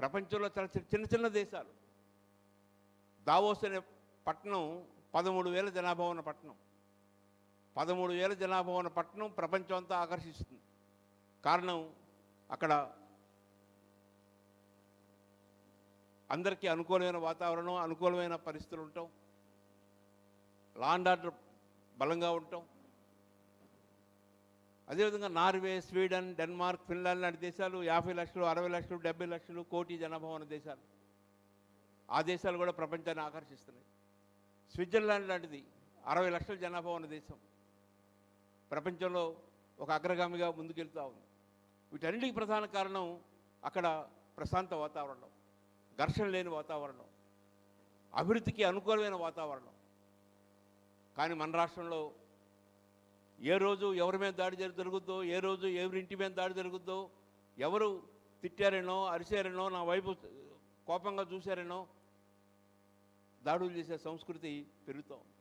ప్రపంచంలో చాలా చిన్న చిన్న దేశాలు. దావోస్ అనే పట్టణం 13,000 జనాభా ఉన్న పట్టణం. 13,000 జనాభా ఉన్న పట్టణం ప్రపంచం అంతా ఆకర్షిస్తుంది. కారణం అక్కడ అందరికీ అనుకూలమైన వాతావరణం, అనుకూలమైన పరిస్థితులు ఉండటం, లా అండ్ ఆర్డర్ బలంగా ఉండటం. అదేవిధంగా నార్వే, స్వీడన్, డెన్మార్క్, ఫిన్లాండ్ లాంటి దేశాలు 50 లక్షలు, 60 లక్షలు, 70 లక్షలు, కోటి జనాభా ఉన్న దేశాలు. ఆ దేశాలు కూడా ప్రపంచాన్ని ఆకర్షిస్తున్నాయి. స్విట్జర్లాండ్ లాంటిది 60 లక్షల జనాభా ఉన్న దేశం, ప్రపంచంలో ఒక అగ్రగామిగా ముందుకెళ్తూ ఉంది. వీటన్నిటికీ ప్రధాన కారణం అక్కడ ప్రశాంత వాతావరణం, ఘర్షణ లేని వాతావరణం, అభివృద్ధికి అనుకూలమైన వాతావరణం. కానీ మన రాష్ట్రంలో ఏ రోజు ఎవరి మీద దాడి జరుగుద్దో, ఏ రోజు ఎవరింటి మీద దాడి జరుగుద్దో, ఎవరు తిట్టారేనో, అరిశారేనో, నా వైపు కోపంగా చూశారేనో దాడులు చేసే సంస్కృతి పెరుగుతూ ఉంది.